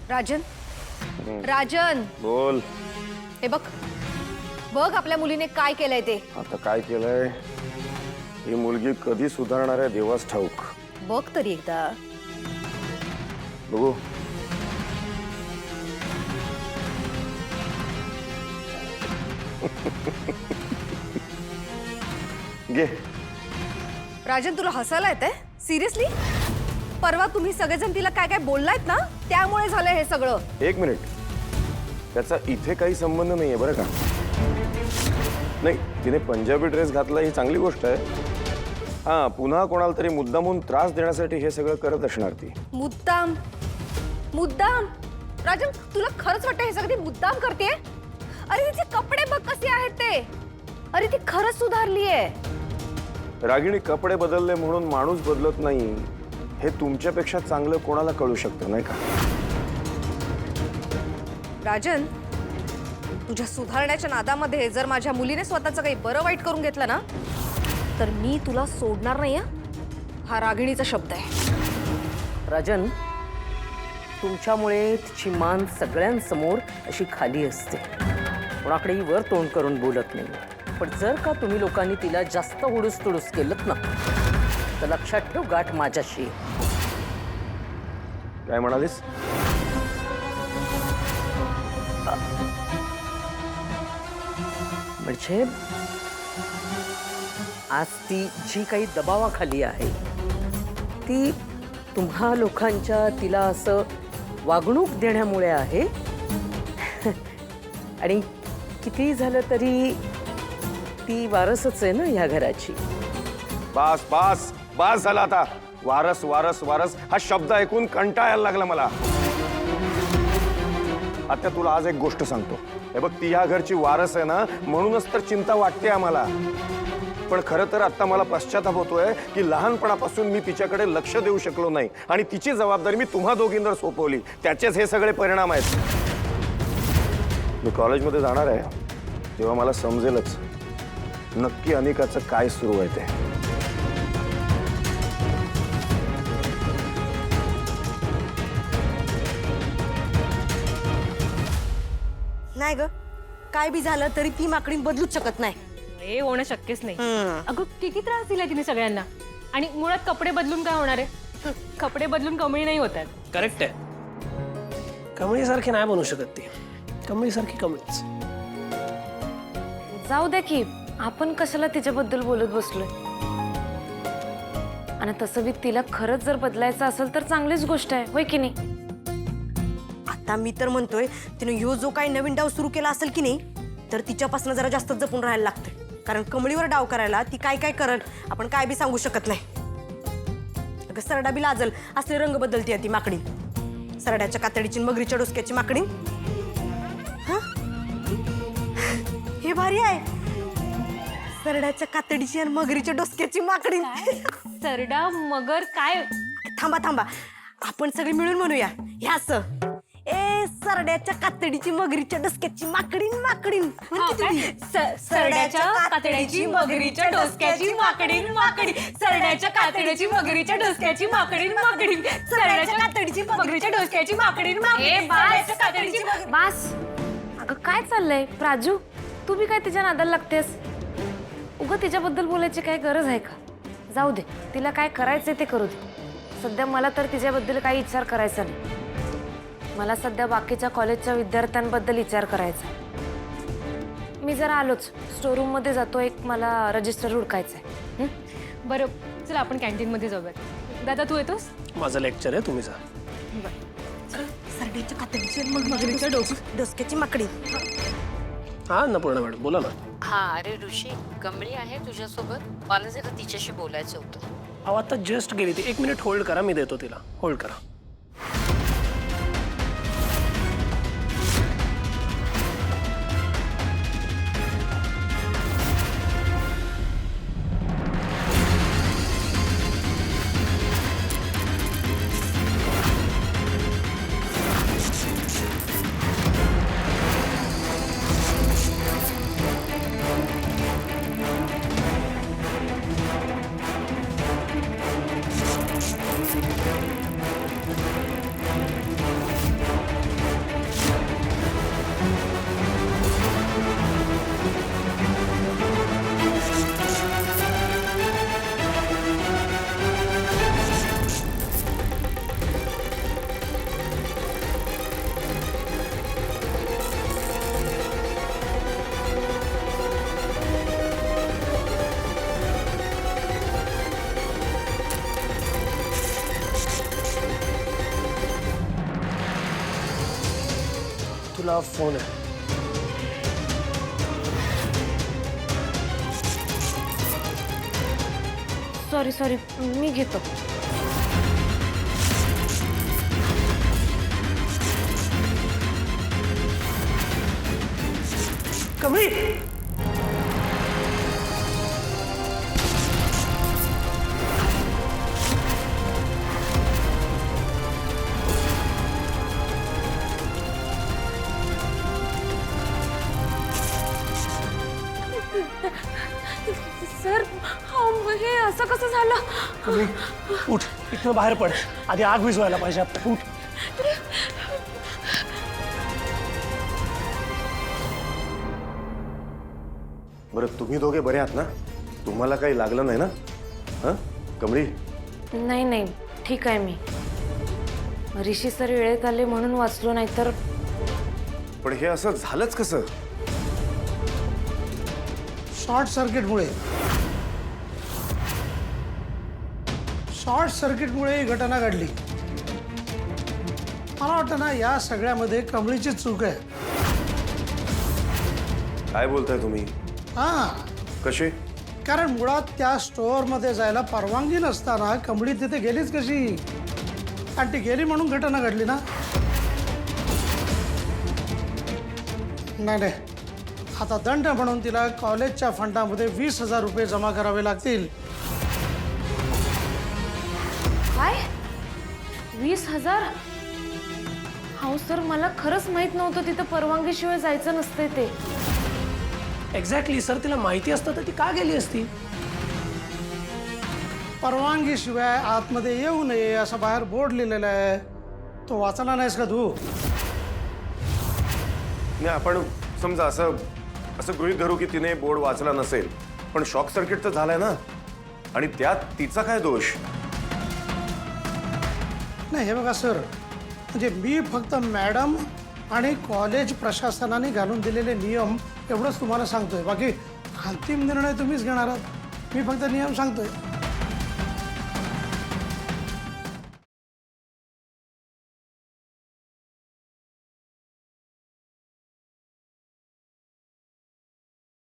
राजन, राजन, बोल. हे बघ बघ आपल्या मुलीने काय केलंय ते. आता काय केलंय? ही मुलगी कधी सुधारणार आहे देवास ठाऊक. बघ तरी एकदा. बघू. घे. राजन, तुला हसायला येतंय? सिरियसली? परवा तुम्ही सगळेजण तिला काय काय बोललायत ना, त्यामुळे झालंय हे सगळं. एक मिनिट. त्याचा इथे काही संबंध नाहीये बरं का. नाही, तिने पंजाबी ड्रेस घातला ही चांगली गोष्ट आहे. हा, पुन्हा कोणाला तरी मुद्दामून त्रास देण्यासाठी हे सगळं करत असणार ती. मुद्दाम? मुद्दाम? राजन, तुला खरंच वाटतं हे सगळं ती मुद्दाम करते? अरे तिचे कपडे बघ कसे आहेत ते. अरे ती खरंच सुधारलीये. रागिणी, कपडे बदलले म्हणून माणूस बदलत नाही हे तुमच्यापेक्षा चांगलं कोणाला कळू शकतं नाही का? राजन, तुझ्या सुधारण्याच्या नादामध्ये जर माझ्या मुलीने स्वतःचं काही बरं वाईट करून घेतलं ना, तर मी तुला सोडणार नाही. हा रागिणीचा शब्द आहे. राजन, तुमच्यामुळे तिची मान सगळ्यांसमोर अशी खाली असते. कोणाकडेही वर तोंड करून बोलत नाही. पण जर का तुम्ही लोकांनी तिला जास्त हुडूस तुडूस केलं ना, तर लक्षात ठेव गाठ माझ्याशी. काय म्हणालीस? म्हणजे आज ती जी काही दबावाखाली आहे ती तुम्हा लोकांच्या तिला असं वागणूक देण्यामुळे आहे. आणि किती झालं तरी ती वारसच आहे ना ह्या घराची. बास बास बास झाला आता. वारस वारस वारस हा शब्द ऐकून कंटाळा यायला लागला मला. आता तुला आज एक गोष्ट सांगतो. हे बघ, ती ह्या घरची वारस आहे ना, म्हणूनच तर चिंता वाटते आम्हाला. पण खरं तर आता मला पश्चाताप होतोय की लहानपणापासून मी तिच्याकडे लक्ष देऊ शकलो नाही आणि तिची जबाबदारी मी तुम्हा दोघींवर सोपवली. त्याचेच हे सगळे परिणाम आहेत. मी कॉलेजमध्ये जाणार आहे तेव्हा मला समजेलच नक्की अनिकाचं काय सुरू आहे ते. नाही ग, काय बी झालं तरी ती माकडी बदलूच शकत नाही. हे होणं शक्यच नाही. अगं किती त्रास दिला तिने सगळ्यांना. आणि मुळात कपडे बदलून काय होणार आहे? कपडे बदलून कमळी नाही होतात. करेक्ट आहे. कमळीसारखी नाही बनू शकत ती. कमळीसारखी कमळीच. जाऊ दे की, आपण कशाला तिच्याबद्दल बोलत बसलोय. आणि तसं बी तिला खरंच जर बदलायचं असेल तर चांगलीच गोष्ट आहे, होय की नाही? आता मी तर म्हणतोय तिने ह्यो जो काही नवीन डाव सुरू केला असेल की नाही, तर तिच्यापासून जरा जास्त जपून राहायला लागतंय. कारण कमळीवर डाव करायला ती काय काय करल आपण काय बी सांगू शकत नाही. अगं सरडा बी लाजल असले रंग बदलते ती माकडी. सरड्याच्या कातडीची मगरीच्या डोसक्याची माकडी. हा, हे भारी आहे. सरड्याच्या कातडीची आणि मगरीच्या डोसक्याची माकडी. सरडा मगर काय? थांबा थांबा, आपण सगळे मिळून म्हणूया. ह्याच ए सरड्याच्या कातडीची मगरीच्या डोसक्याची माकडी माकडी. सरड्याच्या कातड्याची मगरीच्या डोसक्याची माकडी माकडी. सरड्याच्या कातड्याची मगरीच्या डोसक्याची माकडी माकडी. सरड्याच्या कातडीची मगरीच्या डोसक्याची माकडी माकडी. सरड्याच्या कातडीची बास. अगं काय चाललंय प्राजू? तू बी काय तिच्या नादाला लागतेस? उगा तिच्याबद्दल बोलायची काय गरज आहे का? जाऊ दे, तिला काय करायचंय ते करू दे. सध्या मला तर तिच्याबद्दल काही विचार करायचा नाही. मला सध्या बाकीच्या कॉलेजच्या विद्यार्थ्यांबद्दल विचार करायचा. मी जरा आलोच. स्टोरूम मध्ये जातो. एक मला रजिस्टर हुडकायचं आहे. बरं, चला आपण कॅन्टीन मध्ये जाऊयात. दादा तू येतोस? माझं लेक्चर आहे, तुम्ही जा. सरड्याच्या कातडीची आणि मगरीच्या डोसक्याची माकडी. हा अन्नपूर्णा मॅडम, बोला ना. हा, अरे ऋषी, कमळी आहे तुझ्यासोबत? मला जरा तिच्याशी बोलायचं होतं. अहो आता जस्ट गेली ती. 1 मिनिट होल्ड करा, मी देतो तिला. होल्ड करा. तुला फोन आहे. सॉरी मी घेतो. कमळी सर हे असं कसं झालं? कमळी उठ, इथनं बाहेर पड. आधी आग विझवायला पाहिजे आपण. उठ. बरं तुम्ही दोघे बरे आहात ना? तुम्हाला काही लागलं नाही ना? हां कमळी? नाही ठीक आहे मी. ऋषी सर वेळेत आले म्हणून वाचलो, नाही तर पण हे असं झालंच कसं? शॉर्ट सर्किटमुळे ही घटना घडली. मला वाटतं ना या सगळ्यामध्ये कमळीची चूक आहे. काय बोलताय तुम्ही? हां, कशी? कारण मुळात त्या स्टोअरमध्ये जायला परवानगी नसताना कमळी तिथे गेलीच कशी? आणि ती गेली म्हणून घटना घडली ना? नाही, आता दंड म्हणून तिला कॉलेजच्या फंडामध्ये 20,000 रुपये जमा करावे लागतील. काय 20,000? हो सर, मला खरंच माहित नव्हतं तिथं परवानगीशिवाय जायचं नसतंय ते. एक्झॅक्टली सर, तिला माहिती असतं तर ती का गेली असती? परवानगीशिवाय आतमध्ये येऊ नये असं बाहेर बोर्ड लिहिलेला आहे. तो वाचला नाहीस का तू? नाही, आपण समजा असं गृहीत धरू की तिने बोर्ड वाचला नसेल, पण शॉक सर्किट तर झालाय ना, आणि त्यात तिचा काय दोष? नाही, हे बघा सर, म्हणजे मी फक्त मॅडम आणि कॉलेज प्रशासनाने घालून दिलेले नियम एवढंच तुम्हाला सांगतोय. बाकी अंतिम निर्णय तुम्हीच घेणार आहात. मी फक्त नियम सांगतोय.